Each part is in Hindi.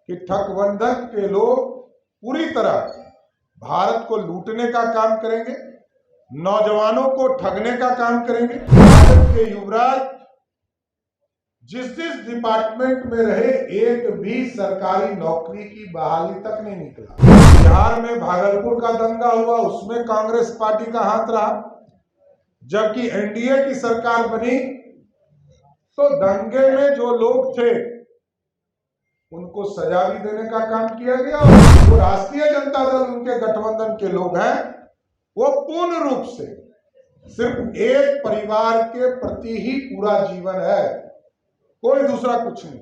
कि ठगबंधन के लोग पूरी तरह भारत को लूटने का काम करेंगे, नौजवानों को ठगने का काम करेंगे। भारत के युवराज जिस डिपार्टमेंट में रहे, एक भी सरकारी नौकरी की बहाली तक नहीं निकला। बिहार में भागलपुर का दंगा हुआ, उसमें कांग्रेस पार्टी का हाथ रहा। जबकि एनडीए की सरकार बनी तो दंगे में जो लोग थे उनको सजा भी देने का काम किया गया। और जो राष्ट्रीय जनता दल उनके गठबंधन के लोग हैं, वो पूर्ण रूप से सिर्फ एक परिवार के प्रति ही पूरा जीवन है, कोई दूसरा कुछ नहीं।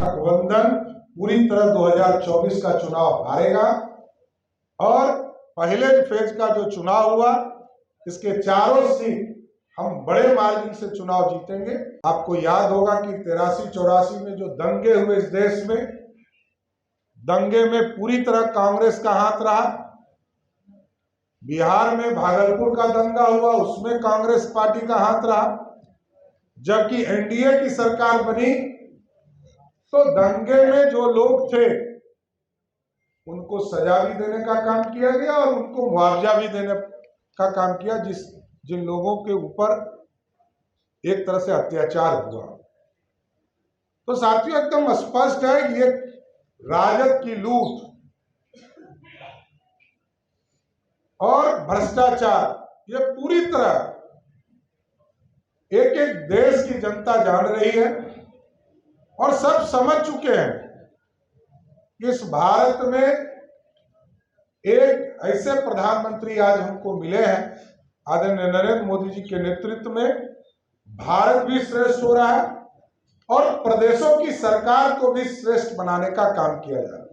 गठबंधन पूरी तरह 2024 का चुनाव हारेगा और पहले फेज का जो चुनाव हुआ, इसके चारों सीट हम बड़े मार्जिन से चुनाव जीतेंगे। आपको याद होगा कि 83-84 में जो दंगे हुए इस देश में, दंगे में पूरी तरह कांग्रेस का हाथ रहा। बिहार में भागलपुर का दंगा हुआ, उसमें कांग्रेस पार्टी का हाथ रहा। जबकि एनडीए की सरकार बनी तो दंगे में जो लोग थे उनको सजा भी देने का काम किया गया और उनको मुआवजा भी देने का काम किया, जिन लोगों के ऊपर एक तरह से अत्याचार हुआ। तो साथियों, एकदम स्पष्ट है कि ये राजद की लूट और भ्रष्टाचार, ये पूरी तरह एक एक देश की जनता जान रही है और सब समझ चुके हैं कि इस भारत में एक ऐसे प्रधानमंत्री आज हमको मिले हैं, आदरणीय नरेंद्र मोदी जी के नेतृत्व में भारत भी श्रेष्ठ हो रहा है और प्रदेशों की सरकार को भी श्रेष्ठ बनाने का काम किया जा रहा है।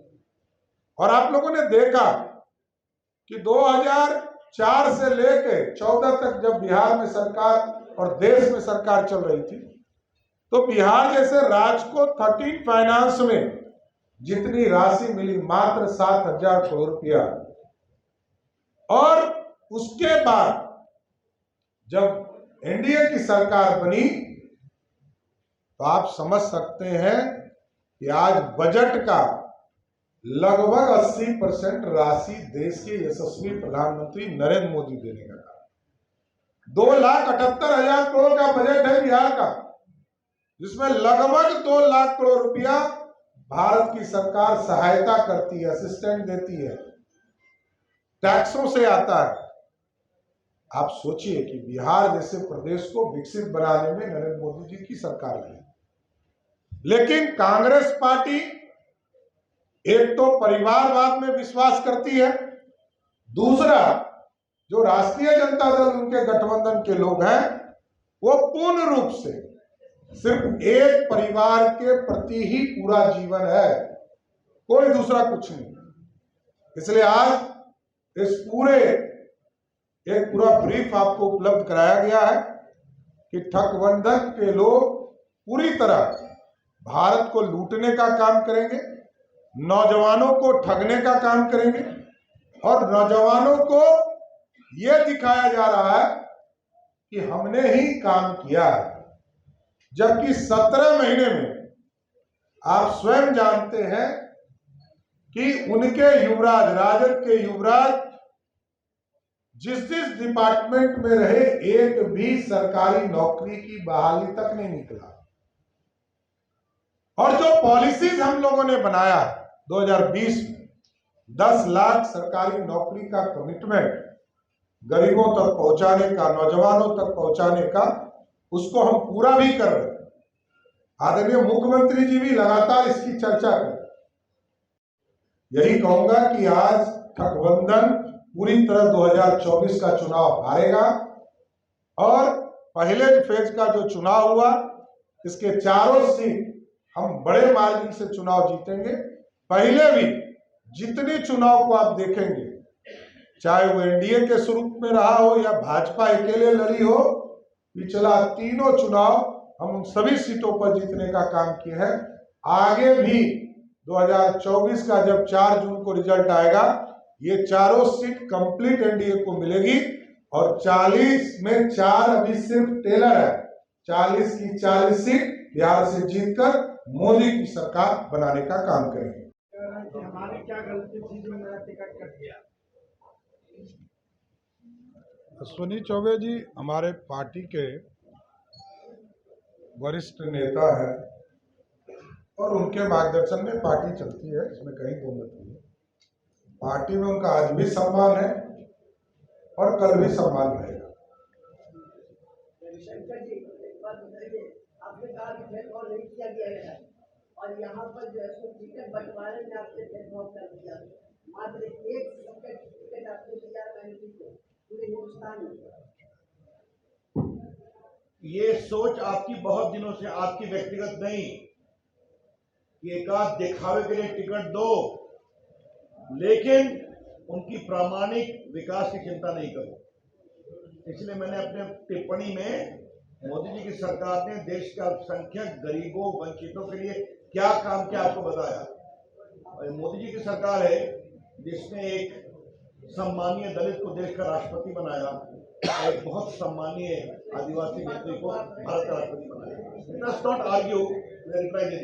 और आप लोगों ने देखा कि 2004 से लेकर 14 तक जब बिहार में सरकार और देश में सरकार चल रही थी, तो बिहार जैसे राज्य को 13 फाइनेंस में जितनी राशि मिली, मात्र 7,000 करोड़ रुपया। और उसके बाद जब एनडीए की सरकार बनी तो आप समझ सकते हैं कि आज बजट का लगभग 80% राशि देश के यशस्वी प्रधानमंत्री नरेंद्र मोदी देने का काम। 2,78,000 करोड़ का बजट है बिहार का, जिसमें लगभग 2 लाख करोड़ रुपया भारत की सरकार सहायता करती है, असिस्टेंट देती है, टैक्सों से आता है। आप सोचिए कि बिहार जैसे प्रदेश को विकसित बनाने में नरेंद्र मोदी जी की सरकार है। लेकिन कांग्रेस पार्टी एक तो परिवारवाद में विश्वास करती है, दूसरा जो राष्ट्रीय जनता दल उनके गठबंधन के लोग हैं, वो पूर्ण रूप से सिर्फ एक परिवार के प्रति ही पूरा जीवन है, कोई दूसरा कुछ नहीं। इसलिए आज इस पूरा ब्रीफ आपको उपलब्ध कराया गया है कि ठगबंधन के लोग पूरी तरह भारत को लूटने का काम करेंगे, नौजवानों को ठगने का काम करेंगे और नौजवानों को यह दिखाया जा रहा है कि हमने ही काम किया है। जबकि 17 महीने में आप स्वयं जानते हैं कि उनके युवराज, राजद के युवराज जिस डिपार्टमेंट में रहे, एक भी सरकारी नौकरी की बहाली तक नहीं निकला। और जो पॉलिसीज हम लोगों ने बनाया 2020 में, 10 लाख सरकारी नौकरी का कमिटमेंट गरीबों तक पहुंचाने का, नौजवानों तक पहुंचाने का, उसको हम पूरा भी कर रहे हैं। आदरणीय मुख्यमंत्री जी भी लगातार इसकी चर्चा कर रहे हैं। यही कहूंगा कि आज ठगबंधन पूरी तरह 2024 का चुनाव हारेगा और पहले फेज का जो चुनाव हुआ, इसके चारों सीट हम बड़े मार्जिन से चुनाव जीतेंगे। पहले भी जितनी चुनाव को आप देखेंगे, चाहे वो एनडीए के स्वरूप में रहा हो या भाजपा अकेले लड़ी हो, पिछला तीनों चुनाव हम उन सभी सीटों पर जीतने का काम किए हैं। आगे भी 2024 का जब 4 जून को रिजल्ट आएगा, ये चारों सीट कंप्लीट एनडीए को मिलेगी और 40 में 4 अभी सिर्फ टेलर है। 40 की 40 सीट बिहार से जीतकर मोदी की सरकार बनाने का काम करेंगे। हमारी क्या गलती थी जो मेरा टिकट कट गया? अश्विनी चौबे जी हमारे पार्टी के वरिष्ठ नेता है और उनके मार्गदर्शन में पार्टी चलती है, इसमें कहीं दो मत नहीं है। पार्टी में उनका आज भी सम्मान है और कल भी सम्मान रहेगा। शंकर जी, एक बात बताइए, आपने कहा कि भेदभाव नहीं किया गया है और यहाँ पर जो है टिकट बंटवारे में आपने भेदभाव कर दिया। मात्र एक टिकट आपने दिया पूरे हिंदुस्तान में। ये सोच आपकी बहुत दिनों से, आपकी व्यक्तिगत नहीं, कि एकाध दिखावे के लिए टिकट दो, लेकिन उनकी प्रामाणिक विकास की चिंता नहीं करो। इसलिए मैंने अपने टिप्पणी में मोदी जी की सरकार ने देश के अल्पसंख्यक, गरीबों, वंचितों के लिए क्या काम किया आपको बताया। और मोदी जी की सरकार है जिसने एक सम्मानीय दलित को देश का राष्ट्रपति बनाया, एक बहुत सम्मानीय आदिवासी व्यक्ति को भारत का राष्ट्रपति बनाया। Let's not argue, reply